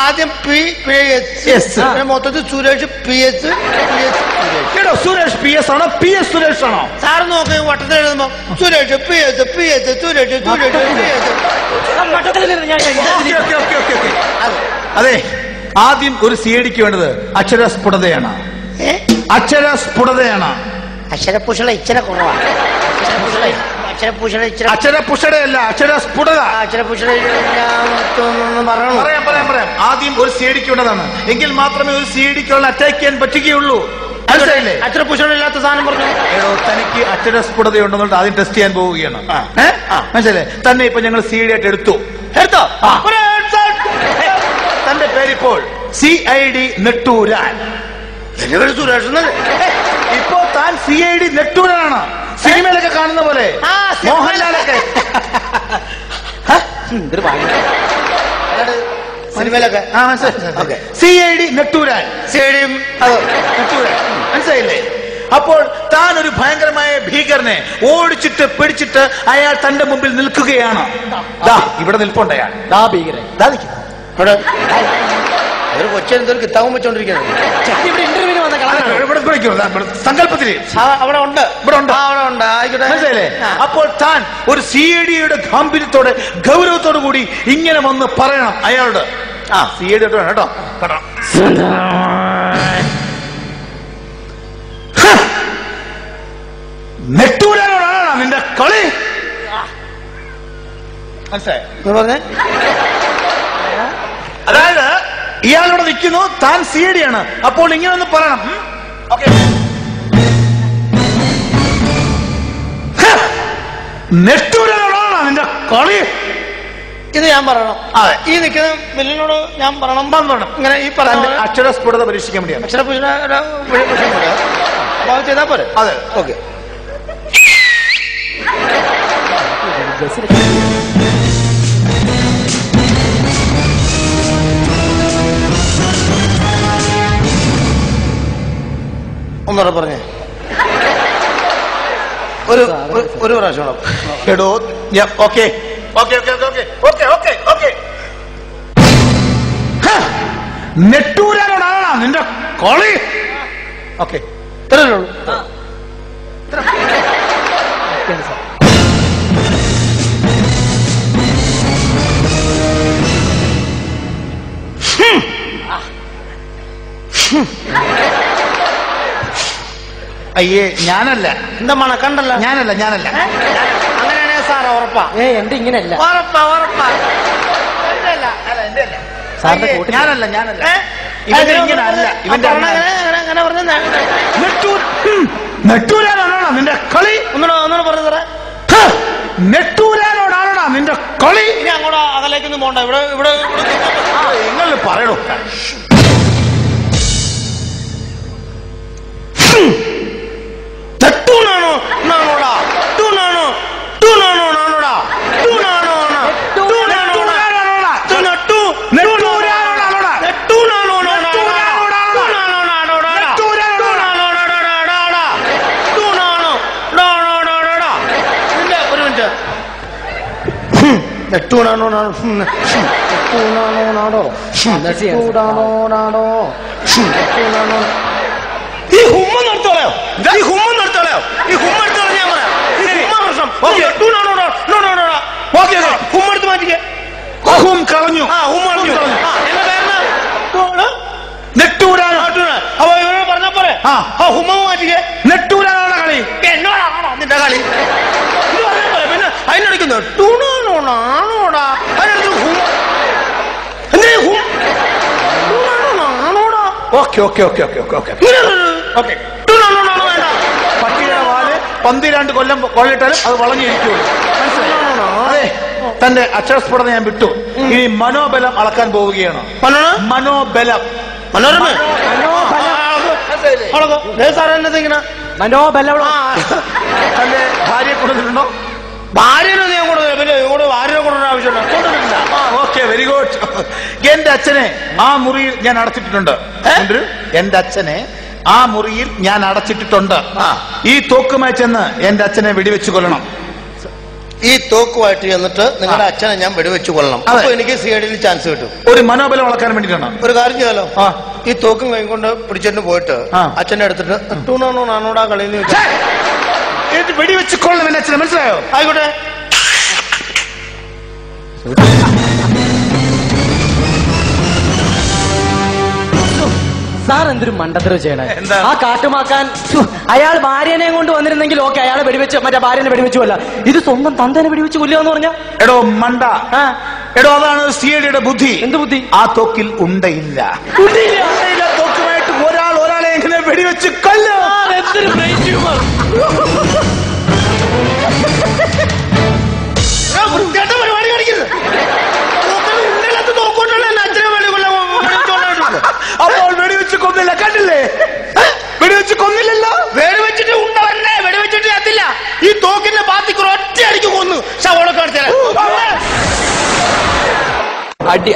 ആദ്യം PS മൊത്തത്തിൽ Suresh PS കേട്ടോ സുരേഷ് PS ആണോ PS സുരേഷ് ആണോ? സാറ് നോക്കി വട്ടത്തിൽ എഴുതുമ്പോ സുരേഷ് PS സുരേഷ് അതെ ആദ്യം ഒരു CIDക്ക് വേണ്ടത് അക്ഷരസ്ഫുടതയാണ്. അക്ഷരസ്ഫുടതയാണ്. അക്ഷരപുഷള ഇച്ചിരി കുറവാണ്. അക്ഷരപുഷടയല്ല അക്ഷരസ്ഫുടത. പറയാം. ആദ്യം ഒരു CIDക്ക് വേണ്ടതാണ്. എങ്കിൽ മാത്രമേ ഒരു CIDക്കുള്ള അറ്റാക്ക് ചെയ്യാൻ പറ്റുകയുള്ളൂ. മനസ്സിലായില്ലേ? അക്ഷരപുഷളില്ലാത്ത സാധനം പറഞ്ഞു. തനിക്ക് അക്ഷരസ്ഫുടതയുണ്ടെന്നുള്ളത് ആദ്യം ടെസ്റ്റ് ചെയ്യാൻ പോവുകയാണ്. മനസ്സിലേ? തന്നെ ഇപ്പൊ ഞങ്ങൾ CID ആയിട്ട് എടുത്തോ? തന്റെ പേരിപ്പോൾ CID നെട്ടൂരാൻ. സുരേഷ് ഇപ്പോ താൻ CID നെട്ടൂരാനാണ്. സിനിമയിലൊക്കെ കാണുന്ന പോലെ മോഹൻലാലൊക്കെ സിനിമയിലൊക്കെ CID നെട്ടൂരാൻ. മനസ്സിലായില്ലേ? അപ്പോൾ താൻ ഒരു ഭയങ്കരമായ ഭീകരനെ ഓടിച്ചിട്ട് പിടിച്ചിട്ട് അയാൾ തന്റെ മുമ്പിൽ നിൽക്കുകയാണ്. ഇവിടെ നിൽപ്പുണ്ട് അയാൾ. ഒരു കൊച്ചെന്തൊരു കിത്താവും വെച്ചോണ്ടിരിക്കുന്നത്. സങ്കല്പത്തില് അവിടെ ഉണ്ട്. മനസ്സിലായില്ലേ? അപ്പോൾ താൻ ഒരു CIDയുടെ ഗാംഭീര്യത്തോടെ ഗൗരവത്തോടു കൂടി ഇങ്ങനെ വന്ന് പറയണം അയാളോട്. CID വേണം കേട്ടോ. നെട്ടൂരാനോടാണ് നിന്റെ കളി. മനസ്സിലായി? അതായത് ഇയാളോട് നിൽക്കുന്നു, താൻ CID ആണ്. അപ്പോൾ ഇങ്ങനെ ഒന്ന് പറയണം. നെട്ടൂരാനോടാണ് നിന്റെ കളി. ഇത് ഞാൻ പറയണം. അതെ, ഈ നിൽക്കുന്ന ബില്ലിനോട് ഞാൻ പറയണം. ഇങ്ങനെ ഈ പറഞ്ഞ അക്ഷരസ്ഫുടത പരീക്ഷിക്കാൻ വേണ്ടിയാണ്. ചെയ്താൽ പോരെ? അതെ, ഓക്കെ. ഒന്നൂടെ പറഞ്ഞേ. ഒരു പ്രാവശ്യം എടോ. ഓക്കെ. നെട്ടൂരാനോടാണ് നിന്റെ കളി. ഓക്കെ, ഇത്രയല്ലേ ഉള്ളൂ. അയ്യേ, ഞാനല്ല. എന്താ മണക്കണ്ടല്ലോ? ഞാനല്ല. അങ്ങനെയാണേ സാർ ഉറപ്പാ. എന്റെ ഇങ്ങനെയല്ല. ഉറപ്പാ. ഞാനല്ല. ഇവനിങ്ങനല്ല. ഇവന്റെ നെട്ടൂരാനോടാണോ നിന്റെ കളി? ഒന്നുകൂടെ പറഞ്ഞു സാറേ. നെട്ടൂരാനോടാണോ നിന്റെ കളി? ഇനി അങ്ങോട്ട് അകലേക്കൊന്നും പോണ്ട. ഇവിടെ നിങ്ങൾ പറയണോ? ഈ ഹുമ്മ നിർത്തോളയോ? ഞാൻ പറയാം. ഹുമ്മെടുത്ത് മാറ്റിക്കേ. കളഞ്ഞു. എന്റെ പേരെന്ന് നെട്ടൂരാനോ? അപ്പൊ ഇവരോട് പറഞ്ഞ പോലെ ഹുമ്മ മാറ്റിക്കേ. നെട്ടൂരാനോടാ കളി. എന്നോടാണോ നിന്റെ കളി? പിന്നെ അതിനടിക്കുന്നു ടൂണാണോടാ. അതിനടുത്ത് പട്ടിയുടെ വാല് 12 കൊല്ലം കൊള്ളിട്ടാലും അത് വളഞ്ഞിരിക്കുള്ളൂ. അതെ, തന്റെ അക്ഷരസ്ഫുടത ഞാൻ വിട്ടു. ഇനി മനോബലം അളക്കാൻ പോവുകയാണ്. മനോബലം. മനോബലം. തന്റെ ഭാര്യയെ കൊണ്ടുവന്നിട്ടുണ്ടോ? ഭാര്യനെ ഞാൻ കൊടുത്തില്ല. പിന്നെ ഇവിടെ ഭാര്യനെ കൊണ്ടുവരുന്ന ആവശ്യമില്ല. Okay, very good. എന്റെ അച്ഛനെ ആ മുറിയിൽ ഞാൻ അടച്ചിട്ടിട്ടുണ്ട്. എന്റെ അച്ഛനെ ആ മുറിയിൽ ഞാൻ അടച്ചിട്ടിട്ടുണ്ട്. ഈ തോക്കുമായി ചെന്ന് എന്റെ അച്ഛനെ വെടിവെച്ച് കൊല്ലണം. ഈ തോക്കുമായിട്ട് ചെന്നിട്ട് നിങ്ങളുടെ അച്ഛനെ ഞാൻ വെടിവെച്ച് കൊള്ളണം. അപ്പൊ എനിക്ക് സിഐഡിയിൽ ചാൻസ് കിട്ടും. ഒരു മനോബലം വളക്കാൻ വേണ്ടിയിട്ടാണ്. ഒരു കാര്യം ചെയ്യാലോ, ഈ തോക്കും കൈകൊണ്ട് പിടിച്ചിട്ട് പോയിട്ട് അച്ഛനെ എടുത്തിട്ട് ടൂണോണോടാ കളിയിൽ വെടിവെച്ച് കൊള്ളണം എന്റെ അച്ഛനെ, മനസ്സിലായോ? ആയിക്കോട്ടെ. സാർ എന്തൊരു മണ്ടത്തരം ചെയ്യണേ. ആ കാട്ടുമാക്കാൻ അയാൾ ഭാര്യനെ കൊണ്ട് വന്നിരുന്നെങ്കിൽ ഓക്കെ, അയാളെ വെടിവെച്ച് മറ്റേ ഭാര്യനെ വെടിവെച്ചു കൊല്ല. ഇത് സ്വന്തം തന്തേനെ വെടിവെച്ച് കൊല്ലുക പറഞ്ഞ എടോ മണ്ട. എടോ അതാണ് സിഐഡിയുടെ ബുദ്ധി. എന്ത് ബുദ്ധി? ആ തോക്കിൽ ഉണ്ടയില്ല. തോക്കുമായിട്ട് ഒരാളെ എങ്ങനെ വെടിവെച്ച് കൊല്ലോ? എന്തൊരു ബ്രെയിൻ ട്യൂമർ. പരിപാടി കാണിക്കുന്നത് അപ്പോൾ വെടിവെച്ച് കൊന്നില്ല, കണ്ടില്ലേ? വെടിവെച്ച് കൊന്നില്ലല്ലോ. വെടിവെച്ചിട്ട് ഉണ്ട വരണേ, വെടിവെച്ചിട്ട് എത്തില്ല. ഈ തോക്കിന്റെ പാത്തിക്ക് ഒറ്റ അടിക്ക് കൊന്നു. ശവളൊക്കെ അടി